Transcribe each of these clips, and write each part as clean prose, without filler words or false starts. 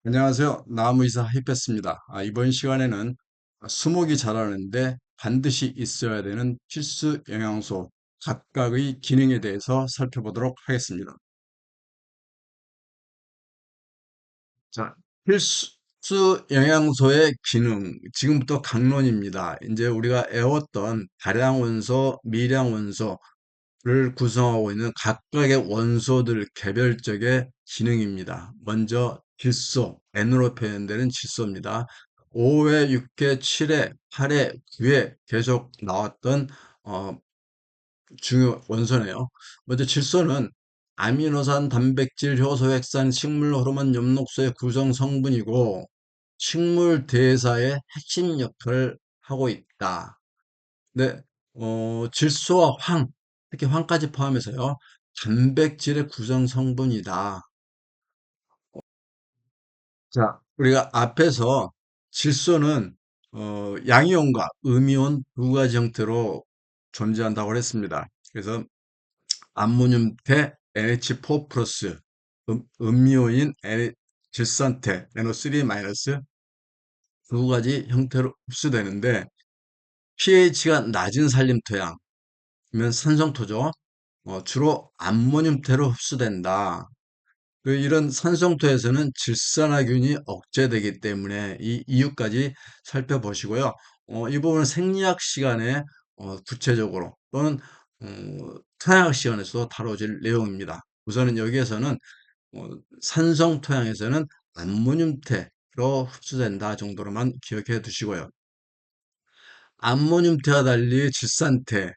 안녕하세요. 나무의사 하이패스입니다. 이번 시간에는 수목이 자라는데 반드시 있어야 되는 필수 영양소 각각의 기능에 대해서 살펴보도록 하겠습니다. 자, 필수 영양소의 기능, 지금부터 강론입니다. 이제 우리가 애웠던 다량 원소, 미량 원소를 구성하고 있는 각각의 원소들 개별적의 기능입니다. 먼저 질소, N으로 표현되는 질소입니다. 5회, 6회, 7회, 8회, 9회 계속 나왔던 어, 중요 원소네요. 먼저 질소는 아미노산, 단백질, 효소, 핵산, 식물 호르몬, 엽록소의 구성 성분이고 식물 대사의 핵심 역할을 하고 있다. 네, 질소와 황, 특히 황까지 포함해서요, 단백질의 구성 성분이다. 자, 우리가 앞에서 질소는 양이온과 음이온 두 가지 형태로 존재한다고 했습니다. 그래서 암모늄 NH4 플러스 음이온인 질산태 NO3 마이너스 두 가지 형태로 흡수되는데 pH가 낮은 산림토양 면 산성토죠. 주로 암모늄태로 흡수된다. 이런 산성토에서는 질산화균이 억제되기 때문에 이 이유까지 살펴보시고요. 이 부분은 생리학 시간에 구체적으로 또는 토양학 시간에서 다뤄질 내용입니다. 우선은 여기에서는 어, 산성토양에서는 암모늄태로 흡수된다 정도로만 기억해 두시고요. 암모늄태와 달리 질산태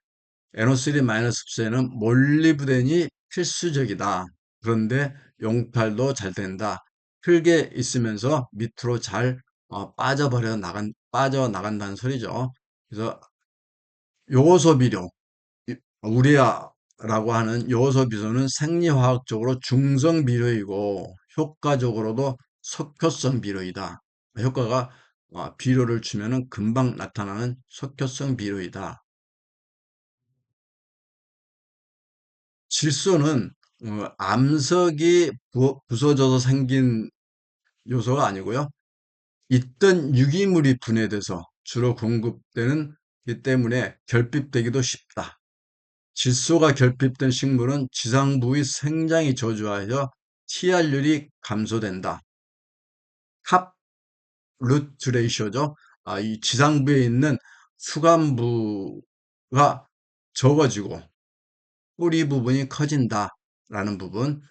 NO3- 흡수에는 몰리브덴이 필수적이다. 그런데 용팔도 잘 된다. 흙에 있으면서 밑으로 잘 빠져나간다는 소리죠. 그래서 요오소 비료, 우레아라고 하는 요오소 비료는 생리화학적으로 중성 비료이고 효과적으로도 석효성 비료이다. 효과가 비료를 주면은 금방 나타나는 석효성 비료이다. 질소는 암석이 부서져서 생긴 요소가 아니고요. 있던 유기물이 분해돼서 주로 공급되는 기 때문에 결핍되기도 쉽다. 질소가 결핍된 식물은 지상부의 생장이 저조하여 TR율이 감소된다. 탑 루트 레이쇼죠. 이 지상부에 있는 수간부가 적어지고 뿌리 부분이 커진다라는 부분.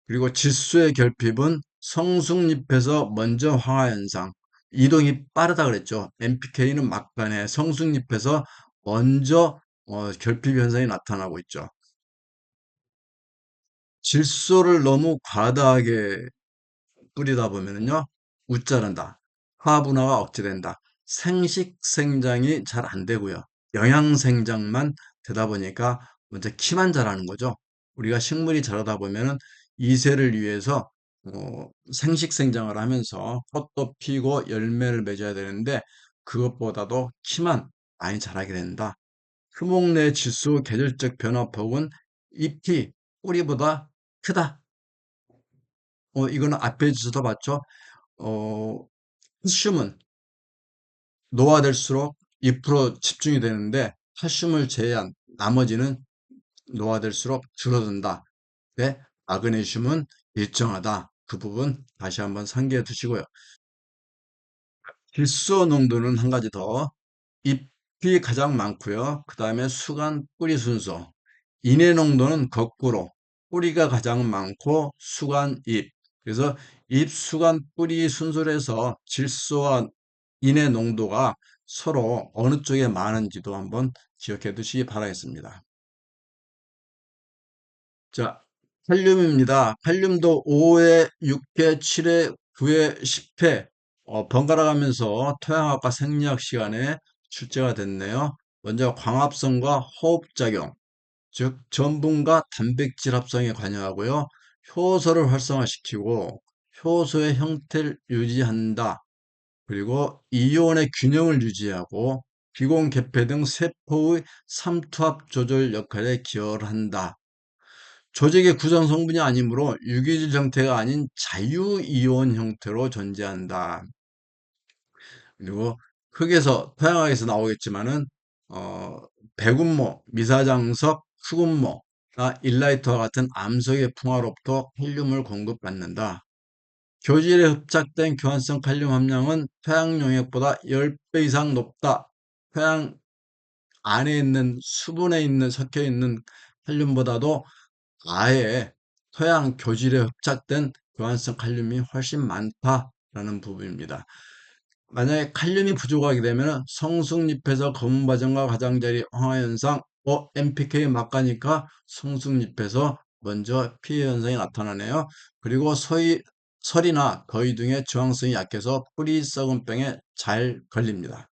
그리고 질소의 결핍은 성숙잎에서 먼저 황화 현상, 이동이 빠르다 그랬죠. NPK는 막간에 성숙잎에서 먼저 결핍 현상이 나타나고 있죠. 질소를 너무 과다하게 뿌리다 보면은요, 웃자란다. 화분화가 억제된다. 생식 생장이 잘 안 되고요. 영양 생장만 되다 보니까 먼저 키만 자라는 거죠. 우리가 식물이 자라다 보면은 이세를 위해서 생식 생장을 하면서 꽃도 피고 열매를 맺어야 되는데 그것보다도 키만 많이 자라게 된다. 수목 내 질소 계절적 변화폭은 잎이 뿌리보다 크다. 이거는 앞에 주소도 봤죠? 어, 칼슘은 노화될수록 2% 집중이 되는데 칼슘을 제외한 나머지는 노화될수록 줄어든다. 네, 마그네슘은 일정하다. 그 부분 다시 한번 상기해 두시고요. 질소 농도는 한 가지 더. 잎이 가장 많고요. 그 다음에 수간 뿌리 순서. 인해 농도는 거꾸로 뿌리가 가장 많고 수간 잎. 그래서 잎, 수간, 뿌리 순서로 해서 질소와 인해 농도가 서로 어느 쪽에 많은지도 한번 기억해 두시기 바라겠습니다. 자, 칼륨입니다. 칼륨도 5회, 6회, 7회, 9회, 10회 번갈아 가면서 토양학과 생리학 시간에 출제가 됐네요. 먼저 광합성과 호흡작용, 즉 전분과 단백질 합성에 관여하고요. 효소를 활성화시키고 효소의 형태를 유지한다. 그리고 이온의 균형을 유지하고 비공 개폐 등 세포의 삼투압 조절 역할에 기여를 한다. 조직의 구성 성분이 아니므로 유기질 형태가 아닌 자유이온 형태로 존재한다. 그리고 흙에서 토양학에서 나오겠지만은 어, 배군모, 미사장석, 수군모나 일라이트와 같은 암석의 풍화로부터 헬륨을 공급받는다. 교질에 흡착된 교환성 칼륨 함량은 토양 용액보다 10배 이상 높다. 토양 안에 있는 수분에 있는 섞여 있는 칼륨보다도 아예 토양 교질에 흡착된 교환성 칼륨이 훨씬 많다라는 부분입니다. 만약에 칼륨이 부족하게 되면 성숙잎에서 검은 바정과 가장자리 황화현상, NPK 막가니까 성숙잎에서 먼저 피해 현상이 나타나네요. 그리고 설이나 더위 등의 저항성이 약해서 뿌리 썩은 병에 잘 걸립니다.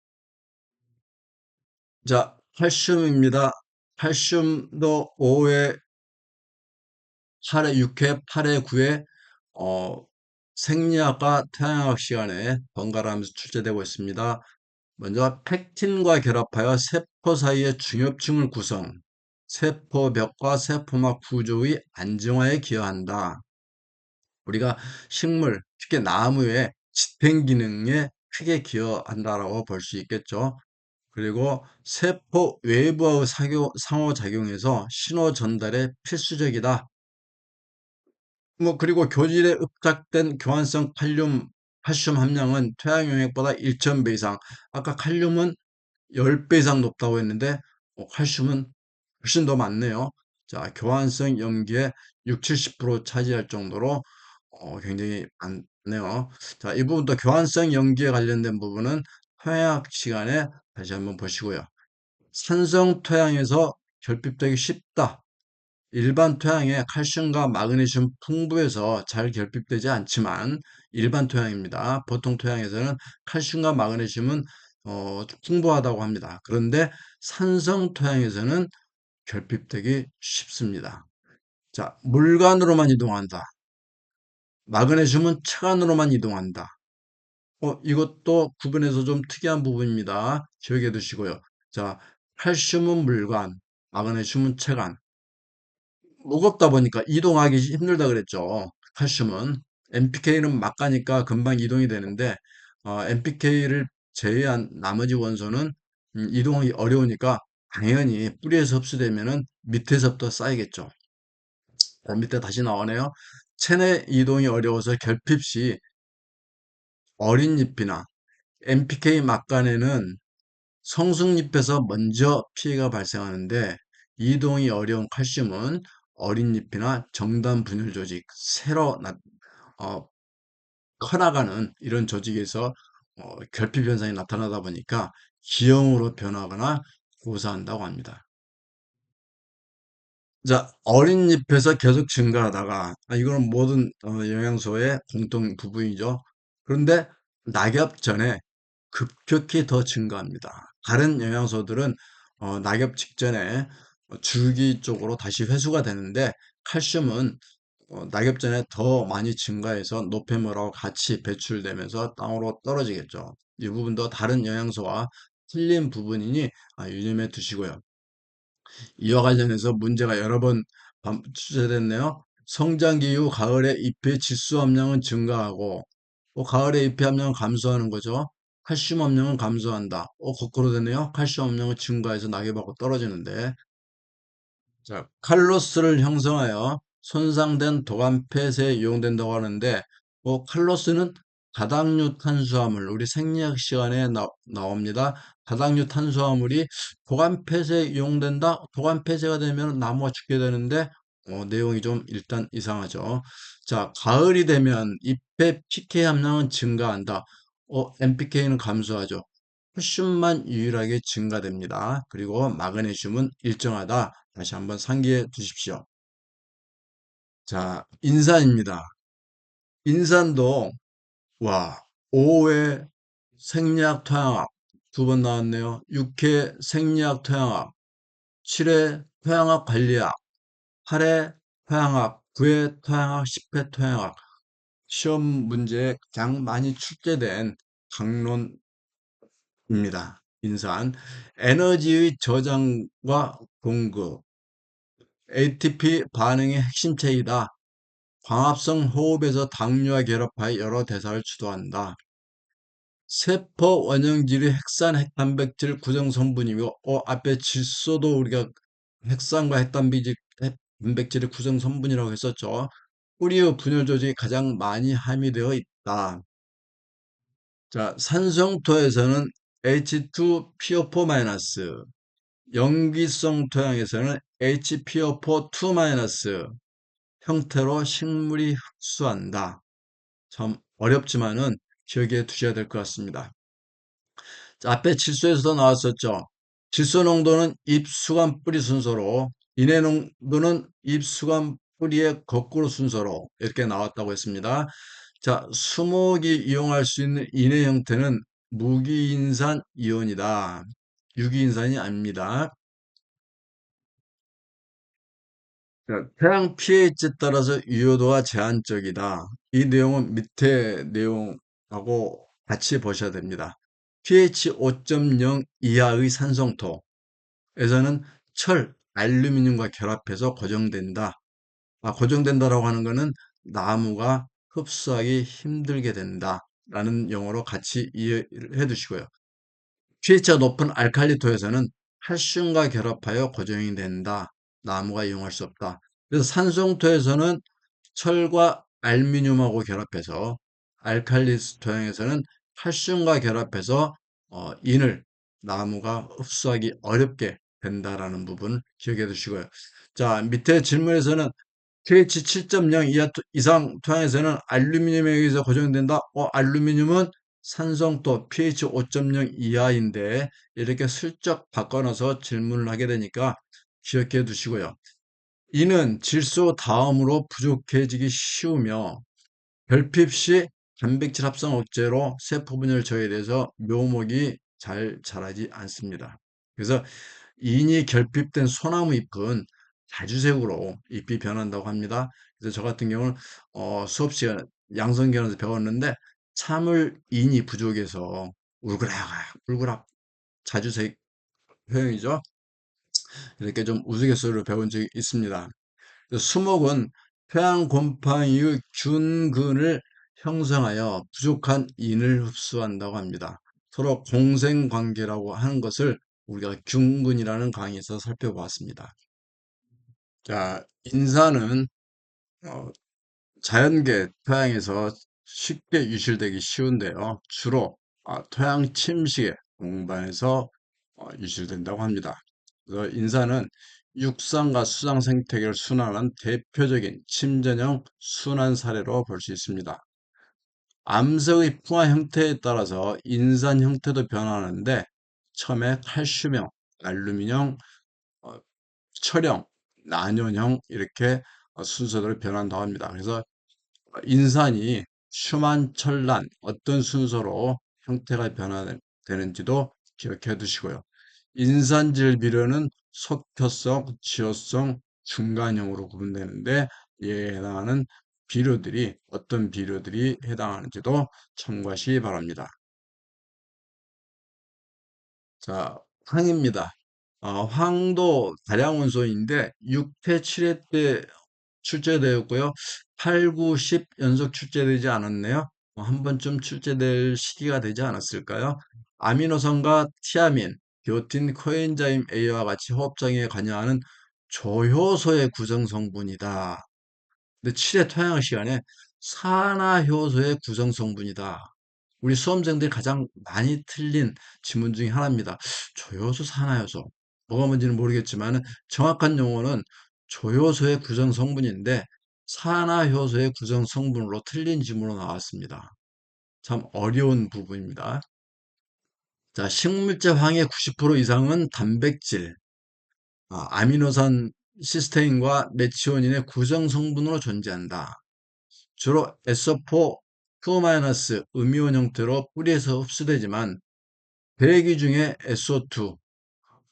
자, 칼슘입니다. 칼슘도 5회, 8회, 6회, 8회, 9회 생리학과 태양학 시간에 번갈아 가면서 출제되고 있습니다. 먼저 팩틴과 결합하여 세포 사이의 중엽층을 구성, 세포벽과 세포막 구조의 안정화에 기여한다. 우리가 식물, 특히 나무의 집행 기능에 크게 기여한다라고 볼 수 있겠죠. 그리고 세포 외부와의 상호작용에서 신호 전달에 필수적이다. 그리고 교질에 흡착된 교환성 칼슘 함량은 토양 용액보다 1,000배 이상. 아까 칼륨은 10배 이상 높다고 했는데, 칼슘은 훨씬 더 많네요. 자, 교환성 염기의 6, 70% 차지할 정도로 굉장히 많네요. 자, 이 부분도 교환성 염기에 관련된 부분은 토양학 시간에 다시 한번 보시고요. 산성 토양에서 결핍되기 쉽다. 일반 토양에 칼슘과 마그네슘 풍부해서 잘 결핍되지 않지만 일반 토양입니다. 보통 토양에서는 칼슘과 마그네슘은 풍부하다고 합니다. 그런데 산성 토양에서는 결핍되기 쉽습니다. 자, 물관으로만 이동한다. 마그네슘은 체관으로만 이동한다. 이것도 구분해서 좀 특이한 부분입니다. 기억해 두시고요. 자, 칼슘은 물관, 마그네슘은 체관. 무겁다 보니까 이동하기 힘들다 그랬죠. 칼슘은. NPK는 막 가니까 금방 이동이 되는데, NPK를 제외한 나머지 원소는 이동하기 어려우니까 당연히 뿌리에서 흡수되면은 밑에서부터 쌓이겠죠. 밑에 다시 나오네요. 체내 이동이 어려워서 결핍 시 어린 잎이나 NPK 막간에는 성숙잎에서 먼저 피해가 발생하는데 이동이 어려운 칼슘은 어린 잎이나 정단 분열 조직, 어, 커나가는 이런 조직에서 결핍 현상이 나타나다 보니까 기형으로 변하거나 고사한다고 합니다. 자, 어린 잎에서 계속 증가하다가, 이거는 모든 영양소의 공통 부분이죠. 그런데 낙엽 전에 급격히 더 증가합니다. 다른 영양소들은 낙엽 직전에 줄기 쪽으로 다시 회수가 되는데 칼슘은 낙엽 전에 더 많이 증가해서 노폐물하고 같이 배출되면서 땅으로 떨어지겠죠. 이 부분도 다른 영양소와 틀린 부분이니 유념해 두시고요. 이와 관련해서 문제가 여러 번 출제됐네요. 성장기 이후 가을에 잎의 질소 함량은 증가하고 가을에 잎의 함량은 감소하는 거죠. 칼슘 함량은 감소한다. 거꾸로 되네요. 칼슘 함량은 증가해서 낙엽하고 떨어지는데 자, 칼로스를 형성하여 손상된 도감 폐쇄에 이용된다고 하는데 칼로스는 다당류 탄수화물 우리 생리학 시간에 나옵니다. 다당류 탄수화물이 도감 폐쇄에 이용된다. 도감 폐쇄가 되면 나무가 죽게 되는데 내용이 좀 일단 이상하죠. 자, 가을이 되면 잎의 PK 함량은 증가한다. NPK는 감소하죠. 칼슘만 유일하게 증가됩니다. 그리고 마그네슘은 일정하다. 다시 한번 상기해 두십시오. 자, 인산입니다. 인산도, 와, 5회 생리학 토양학 두 번 나왔네요. 6회 생리학 토양학, 7회 토양학 관리학, 8회 토양학, 9회 토양학, 10회 토양학. 시험 문제에 가장 많이 출제된 강론입니다. 인산. 에너지의 저장과 공급, ATP 반응의 핵심체이다. 광합성 호흡에서 당류와 결합하여 여러 대사를 주도한다. 세포 원형질이 핵산 핵단백질 구성 성분이고, 앞에 질소도 우리가 핵산과 핵단백질의 구성 성분이라고 했었죠. 뿌리의 분열 조직이 가장 많이 함유되어 있다. 자, 산성토에서는 H2PO4-, 염기성 토양에서는 HPO4-2- 형태로 식물이 흡수한다. 참 어렵지만은 기억해 두셔야 될 것 같습니다. 자, 앞에 질소에서도 나왔었죠. 질소 농도는 잎수간 뿌리 순서로, 인해 농도는 잎수간 뿌리의 거꾸로 순서로 이렇게 나왔다고 했습니다. 자, 수목이 이용할 수 있는 인해 형태는 무기인산 이온이다. 유기인산이 아닙니다. 자, 태양 pH에 따라서 유효도가 제한적이다. 이 내용은 밑에 내용하고 같이 보셔야 됩니다. pH 5.0 이하의 산성토에서는 철, 알루미늄과 결합해서 고정된다. 고정된다라고 하는 것은 나무가 흡수하기 힘들게 된다라는 용어로 같이 이해를 해 두시고요. pH가 높은 알칼리토에서는 칼슘과 결합하여 고정이 된다. 나무가 이용할 수 없다. 그래서 산성토에서는 철과 알루미늄하고 결합해서, 알칼리스 토양에서는 칼슘과 결합해서 인을 나무가 흡수하기 어렵게 된다라는 부분 기억해 두시고요. 자, 밑에 질문에서는 pH 7.0 이상 토양에서는 알루미늄에 의해서 고정된다. 알루미늄은 산성도 pH 5.0 이하인데, 이렇게 슬쩍 바꿔놔서 질문을 하게 되니까 기억해 두시고요. 이는 질소 다음으로 부족해지기 쉬우며 결핍 시 단백질 합성 억제로 세포 분열 저해돼서 묘목이 잘 자라지 않습니다. 그래서 인이 결핍된 소나무 잎은 자주색으로 잎이 변한다고 합니다. 그래서 저 같은 경우는 수업 시간에 양성기관에서 배웠는데, 참을 인이 부족해서 울그락 자주색 표현이죠. 이렇게 좀 우스갯소리로 배운 적이 있습니다. 수목은 태양 곰팡이의 균근을 형성하여 부족한 인을 흡수한다고 합니다. 서로 공생관계라고 하는 것을 우리가 균근이라는 강의에서 살펴보았습니다. 자, 인산은 어, 자연계 토양에서 쉽게 유실되기 쉬운데요. 주로 토양 침식의 동반해서 유실된다고 합니다. 그래서 인산은 육상과 수상 생태계를 순환한 대표적인 침전형 순환 사례로 볼 수 있습니다. 암석의 풍화 형태에 따라서 인산 형태도 변하는데, 처음에 칼슘형, 알루미늄, 어, 철형, 난연형 이렇게 순서대로 변한다고 합니다. 그래서 인산이 슈만철란 어떤 순서로 형태가 변화되는지도 기억해 두시고요. 인산질 비료는 속효성, 지효성, 중간형으로 구분되는데, 이에 해당하는 비료들이 어떤 비료들이 해당하는지도 참고하시기 바랍니다. 자, 황입니다. 황도 다량 원소인데 6회, 7회 때 출제되었고요. 8, 9, 10 연속 출제되지 않았네요. 한 번쯤 출제될 시기가 되지 않았을까요? 아미노산과 티아민, 비오틴, 코엔자임 A와 같이 호흡장애에 관여하는 조효소의 구성 성분이다. 근데 7회 토양학 시간에 산화효소의 구성 성분이다. 우리 수험생들이 가장 많이 틀린 지문 중에 하나입니다. 조효소, 산화효소. 뭐가 뭔지는 모르겠지만 정확한 용어는 조효소의 구성 성분인데, 산화효소의 구성 성분으로 틀린 지문으로 나왔습니다. 참 어려운 부분입니다. 자, 식물제 황의 90% 이상은 단백질, 아미노산 시스테인과 메치오닌의 구성 성분으로 존재한다. 주로 SO4, 2- 음이온 형태로 뿌리에서 흡수되지만, 대기 중에 SO2,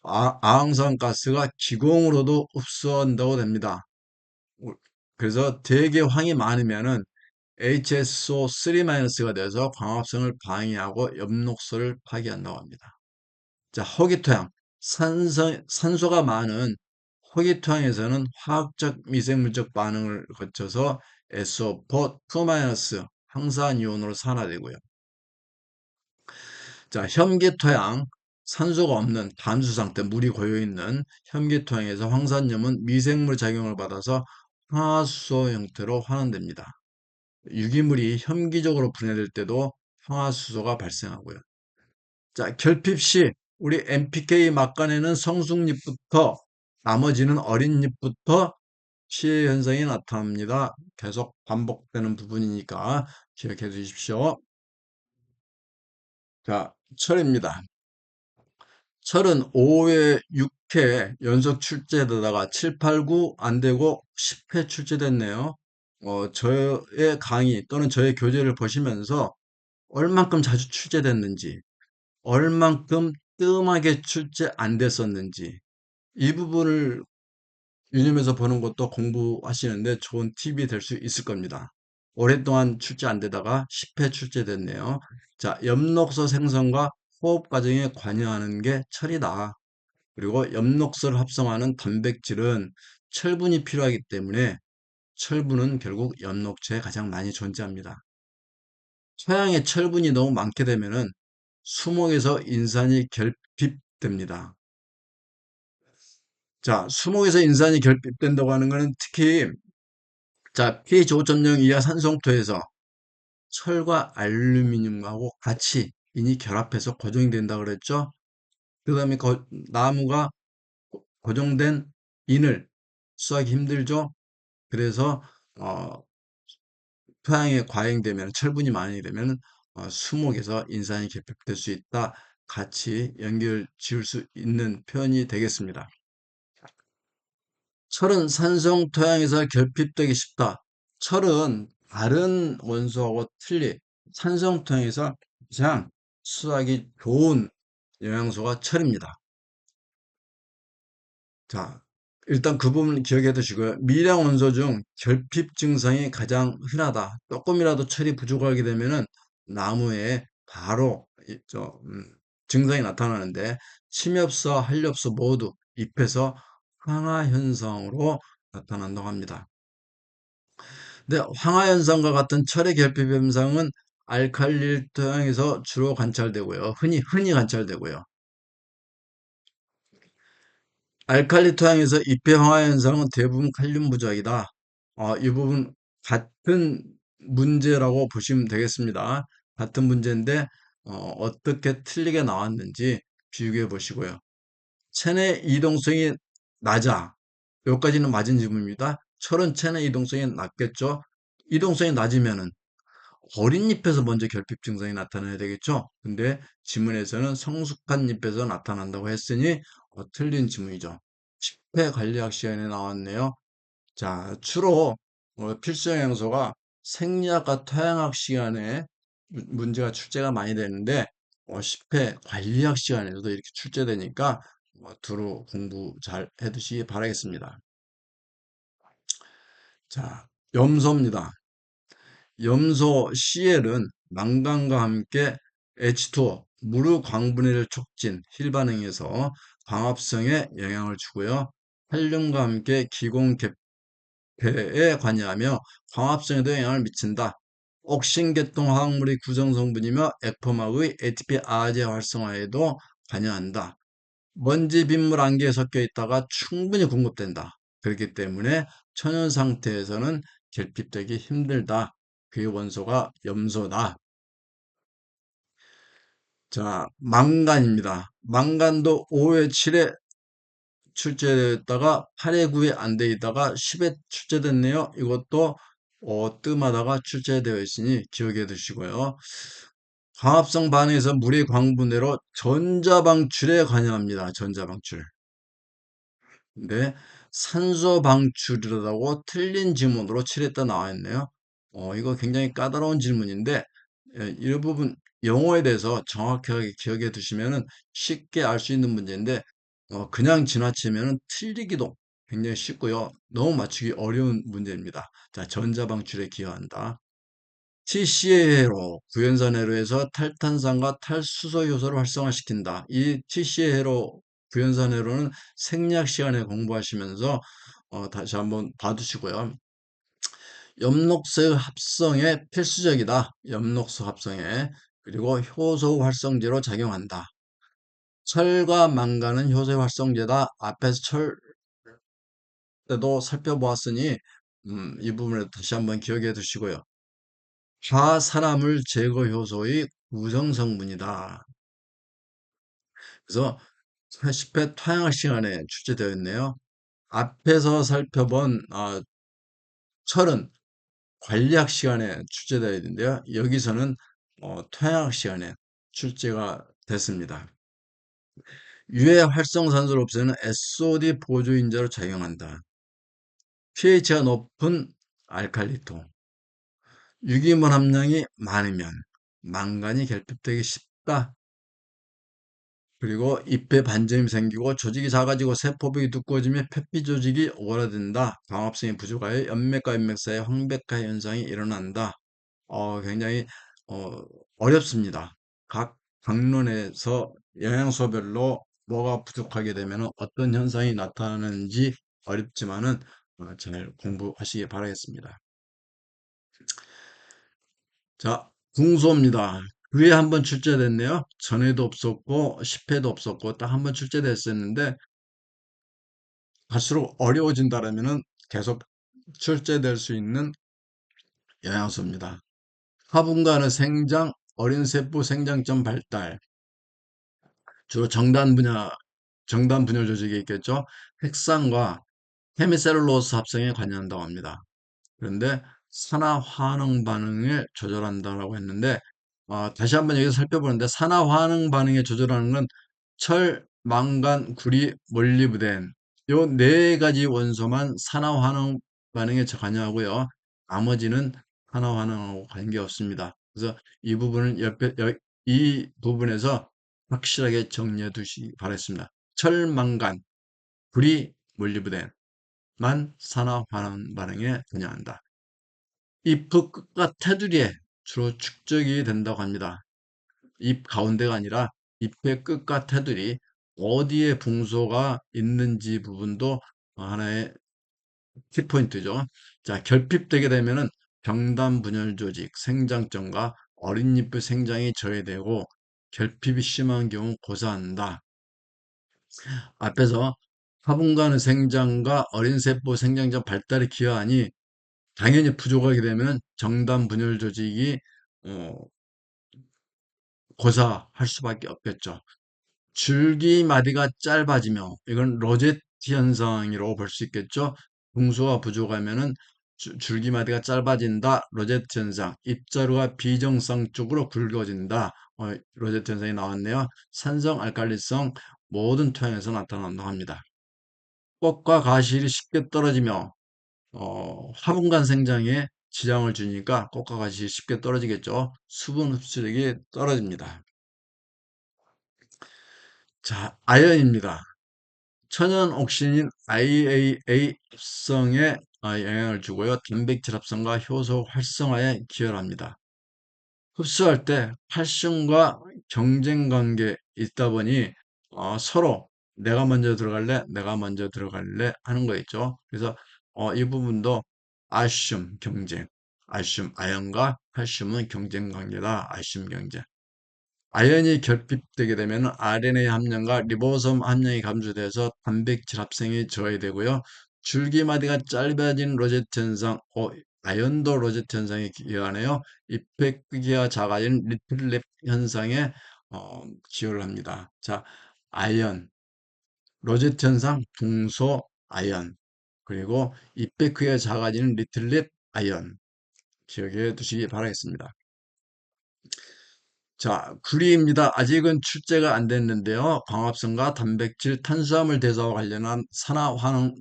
아황산가스가 기공으로도 흡수한다고 됩니다. 그래서 대기 황이 많으면은 HSO3-가 돼서 광합성을 방해하고 엽록소를 파괴한다고 합니다. 자, 허기토양, 산소가 많은 호기토양에서는 화학적 미생물적 반응을 거쳐서 SO4 황산이온으로 산화되고요. 자, 혐기토양, 산소가 없는 담수 상태, 물이 고여있는 혐기토양에서 황산염은 미생물 작용을 받아서 황화수소 형태로 환원됩니다. 유기물이 혐기적으로 분해될 때도 황화수소가 발생하고요. 자, 결핍 시 우리 NPK 막간에는 성숙잎부터 나머지는 어린 잎부터 피해 현상이 나타납니다. 계속 반복되는 부분이니까 기억해 주십시오. 자, 철입니다. 철은 5회, 6회 연속 출제되다가 7, 8, 9 안 되고 10회 출제됐네요. 저의 강의 또는 저의 교재를 보시면서 얼만큼 자주 출제됐는지, 얼만큼 뜸하게 출제 안 됐었는지, 이 부분을 유념해서 보는 것도 공부하시는데 좋은 팁이 될 수 있을 겁니다. 오랫동안 출제 안 되다가 10회 출제됐네요. 자, 엽록소 생성과 호흡 과정에 관여하는 게 철이다. 그리고 엽록소를 합성하는 단백질은 철분이 필요하기 때문에 철분은 결국 엽록체에 가장 많이 존재합니다. 토양에 철분이 너무 많게 되면은 수목에서 인산이 결핍됩니다. 자, 수목에서 인산이 결핍된다고 하는 것은 특히 자, pH 5.0 이하 산성토에서 철과 알루미늄하고 같이 인이 결합해서 고정이 된다 그랬죠? 그 다음에 나무가 고정된 인을 수하기 힘들죠? 그래서 어, 토양에 과잉되면 철분이 많이 되면 수목에서 인산이 결핍될 수 있다. 같이 연결 지을 수 있는 표현이 되겠습니다. 철은 산성 토양에서 결핍되기 쉽다. 철은 다른 원소하고 틀리 산성 토양에서 가장 수하기 좋은 영양소가 철입니다. 자, 일단 그 부분 기억해 두시고요. 미량 원소 중 결핍 증상이 가장 흔하다. 조금이라도 철이 부족하게 되면은 나무에 바로 증상이 나타나는데 침엽서, 한렵서 모두 잎에서 황화 현상으로 나타난다고 합니다. 근데 황화 현상과 같은 철의 결핍 현상은 알칼리 토양에서 주로 관찰되고요. 흔히 관찰되고요. 알칼리 토양에서 잎의 황화 현상은 대부분 칼륨 부족이다. 이 부분 같은 문제라고 보시면 되겠습니다. 같은 문제인데 어떻게 틀리게 나왔는지 비교해 보시고요. 체내 이동성이 낮아. 여기까지는 맞은 질문입니다. 철은 체내 이동성이 낮겠죠. 이동성이 낮으면은 어린 잎에서 먼저 결핍 증상이 나타나야 되겠죠. 근데 지문에서는 성숙한 잎에서 나타난다고 했으니 틀린 지문이죠. 식폐 관리학 시간에 나왔네요. 자, 주로 필수 영양소가 생리학과 토양학 시간에 문제가 출제가 많이 되는데 10회 관리학 시간에서도 이렇게 출제되니까 두루 공부 잘 해두시기 바라겠습니다. 자, 염소입니다. 염소 CL은 망간과 함께 H2O, 무르 광분해를 촉진, 힐 반응에서 광합성에 영향을 주고요. 칼륨과 함께 기공 개폐에 관여하며 광합성에도 영향을 미친다. 옥신계통 화학물의 구성 성분이며 액포막의 ATP 아제 활성화에도 관여한다. 먼지, 빗물, 안개에 섞여 있다가 충분히 공급된다. 그렇기 때문에 천연 상태에서는 결핍되기 힘들다. 그 원소가 염소다. 자, 망간입니다. 망간도 5회, 7회 출제됐다가 8회, 9회 안 돼 있다가 10회 출제됐네요. 이것도 뜸하다가 출제되어 있으니 기억해 두시고요. 광합성 반응에서 물의 광분해로 전자방출에 관여합니다. 전자방출. 근데 산소 방출이라고 틀린 지문으로 칠했다 나와 있네요. 이거 굉장히 까다로운 질문인데 이 부분 용어에 대해서 정확하게 기억해 두시면은 쉽게 알 수 있는 문제인데 그냥 지나치면은 틀리기도 굉장히 쉽고요. 너무 맞추기 어려운 문제입니다. 자, 전자방출에 기여한다. TCA로 구연산 회로에서 탈탄산과 탈수소 효소를 활성화시킨다. 이 TCA 회로 구연산회로는 생리학 시간에 공부하시면서 다시 한번 봐두시고요. 엽록소의 합성에 필수적이다. 엽록소 합성에. 그리고 효소 활성제로 작용한다. 철과 망간은 효소 활성제다. 앞에서 철 때도 살펴보았으니 이 부분을 다시 한번 기억해 두시고요. 화산화물 제거 효소의 구성 성분이다. 그래서 80회 토양학 시간에 출제되어 있네요. 앞에서 살펴본 철은 관리학 시간에 출제되어 있는데요. 여기서는 토양학 시간에 출제가 됐습니다. 유해 활성산소를 없애는 SOD 보조인자로 작용한다. pH가 높은 알칼리토, 유기물 함량이 많으면 망간이 결핍되기 쉽다. 그리고 잎에 반점이 생기고 조직이 작아지고 세포벽이 두꺼워지며 표피 조직이 오그라든다. 광합성이 부족하여 연맥과 연맥 사이에 황백화 현상이 일어난다. 굉장히 어, 어렵습니다. 각 강론에서 영양소별로 뭐가 부족하게 되면 어떤 현상이 나타나는지 어렵지만은 잘 공부하시기 바라겠습니다. 자, 궁소입니다. 9회 한 번 출제됐네요. 전에도 없었고 10회도 없었고 딱 한 번 출제됐었는데 갈수록 어려워진다라면은 계속 출제될 수 있는 영양소입니다. 화분간의 생장, 어린 세포 생장점 발달, 주로 정단 분열 조직이 있겠죠. 핵산과 헤미셀룰로스 합성에 관여한다고 합니다. 그런데 산화 환응 반응을 조절한다라고 했는데 다시 한번 여기서 살펴보는데 산화 환응 반응에 조절하는 건 철, 망간, 구리, 몰리브덴 요 네 가지 원소만 산화 환응 반응에 관여하고요. 나머지는 산화 환응하고 관계없습니다. 그래서 이 부분은 이 부분에서 확실하게 정리해 두시기 바라겠습니다. 철, 망간, 구리, 몰리브덴만 산화 환응 반응에 관여한다. 잎 끝과 테두리에 주로 축적이 된다고 합니다. 잎 가운데가 아니라 잎의 끝과 테두리 어디에 붕소가 있는지 부분도 하나의 키포인트죠. 자, 결핍되게 되면은 병단 분열 조직, 생장점과 어린 잎의 생장이 저해되고 결핍이 심한 경우 고사한다. 앞에서 화분간의 생장과 어린 세포 생장점 발달에 기여하니 당연히 부족하게 되면 정단 분열 조직이 어, 고사할 수밖에 없겠죠. 줄기마디가 짧아지며 이건 로제트 현상이라고 볼 수 있겠죠. 붕소가 부족하면은 줄기마디가 짧아진다. 로제트 현상. 잎자루가 비정상 쪽으로 굵어진다. 로제트 현상이 나왔네요. 산성, 알칼리성 모든 토양에서 나타난다고 합니다. 꽃과 가실이 쉽게 떨어지며 화분간 생장에 지장을 주니까 꽃과 가실이 쉽게 떨어지겠죠. 수분 흡수력이 떨어집니다. 자, 아연입니다. 천연 옥신인 IAA 합성에 영향을 주고요. 단백질 합성과 효소 활성화에 기여를 합니다. 흡수할 때 칼슘과 경쟁 관계에 있다 보니 서로 내가 먼저 들어갈래, 내가 먼저 들어갈래 하는 거 있죠. 그래서 이 부분도 알슘 경쟁, 알슘 아연과 칼슘은 경쟁 관계다. 알슘 경쟁. 아연이 결핍되게 되면 RNA 함량과 리보솜 함량이 감소돼서 단백질 합성이 저해되고요. 줄기마디가 짧아진 로제트 현상, 아연도 로제트 현상에 기여하네요. 잎의 크기가 작아진 리틀랩 현상에 기여를 합니다. 자, 아연, 로제트 현상, 붕소, 아연, 그리고 잎의 크기가 작아지는 리틀랩 아연 기억해 두시기 바라겠습니다. 자, 구리입니다. 아직은 출제가 안 됐는데요. 광합성과 단백질, 탄수화물 대사와 관련한 산화 환원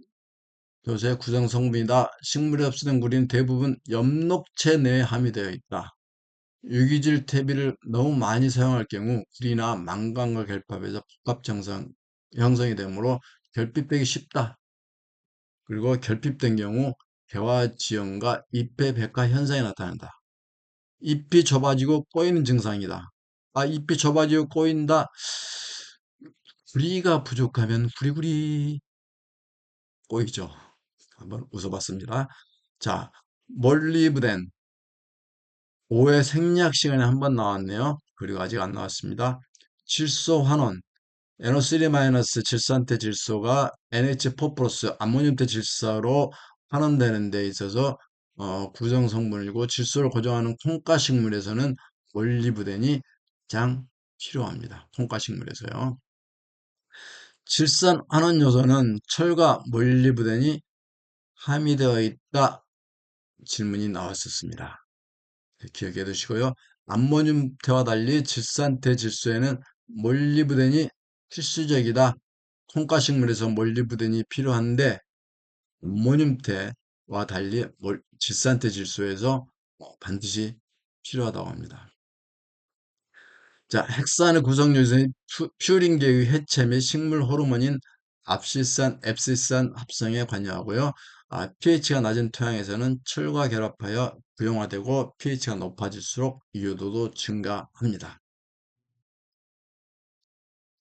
요소의 구성 성분이다. 식물에 흡수된 구리는 대부분 엽록체 내에 함유되어 있다. 유기질 퇴비를 너무 많이 사용할 경우 구리나 망간과 결합해서 복합 형성이 되므로 결핍되기 쉽다. 그리고 결핍된 경우 개화 지연과 잎의 백화 현상이 나타난다. 잎이 좁아지고 꼬이는 증상이다. 잎이 좁아지고 꼬인다. 구리가 부족하면 구리구리 꼬이죠. 한번 웃어봤습니다. 자, 몰리브덴 5회 생리학 시간에 한번 나왔네요. 그리고 아직 안 나왔습니다. 질소 환원 NO3- 질산태 질소가 NH4 플러스 암모늄태 질소로 환원되는 데 있어서 구성 성분이고 질소를 고정하는 콩가식물에서는 몰리브덴이 가장 필요합니다. 콩가식물에서요. 질산 환원 요소는 철과 몰리브덴이 함유되어 있다 질문이 나왔었습니다. 기억해 두시고요. 암모늄태와 달리 질산태 질소에는 몰리브덴이 필수적이다. 콩가식물에서 몰리브덴이 필요한데 암모늄태와 달리 질산태 질소에서 반드시 필요하다고 합니다. 자, 핵산의 구성 요소인 퓨린계의 해체 및 식물 호르몬인 압실산, 앱실산 합성에 관여하고요. pH가 낮은 토양에서는 철과 결합하여 부용화되고 pH가 높아질수록 이오도도 증가합니다.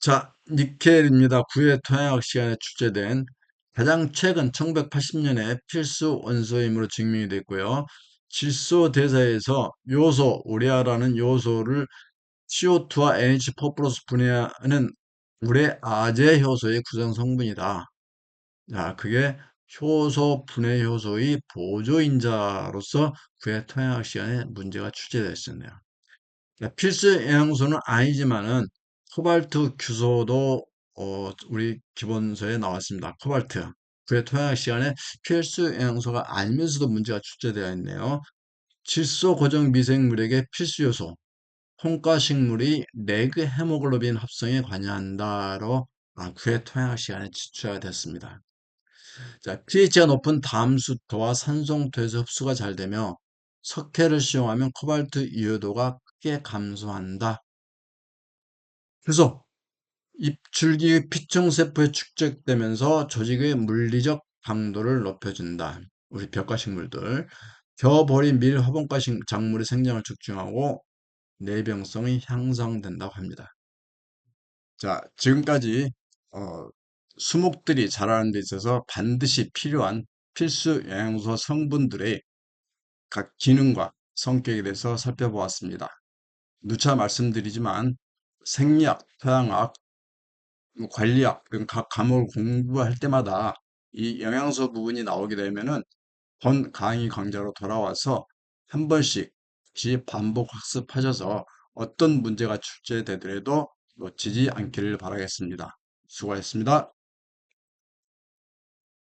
자, 니켈입니다. 9회 토양학 시간에 출제된 가장 최근 1980년에 필수 원소임으로 증명이 됐고요. 질소 대사에서 요소, 우레아라는 요소를 CO2와 NH4 플러스 분해하는 물의 아제 효소의 구성 성분이다. 자, 그게 효소 분해 효소의 보조인자로서 그의 토양학 시간에 문제가 출제됐었네요. 필수 영양소는 아니지만은 코발트 규소도 우리 기본서에 나왔습니다. 코발트. 그의 토양학 시간에 필수 영양소가 아니면서도 문제가 출제되어 있네요. 질소 고정 미생물에게 필수 요소. 콩가식물이 레그 헤모글로빈 합성에 관여한다로 그의 토양학 시간에 지출가 됐습니다. 자, pH가 높은 담수토와 산성토에서 흡수가 잘 되며 석회를使用하면 코발트 이오도가 크게 감소한다. 그래서 잎줄기의 피청세포에 축적되면서 조직의 물리적 강도를 높여준다. 우리 벽과식물들. 겨버린 밀 화분과식 작물의 생장을 촉진하고 내병성이 향상된다고 합니다. 자, 지금까지 수목들이 자라는 데 있어서 반드시 필요한 필수 영양소 성분들의 각 기능과 성격에 대해서 살펴보았습니다. 누차 말씀드리지만 생리학, 토양학, 관리학 등 각 과목을 공부할 때마다 이 영양소 부분이 나오게 되면은 본 강의 강좌로 돌아와서 한 번씩 반복 학습하셔서 어떤 문제가 출제되더라도 놓치지 않기를 바라겠습니다. 수고하셨습니다.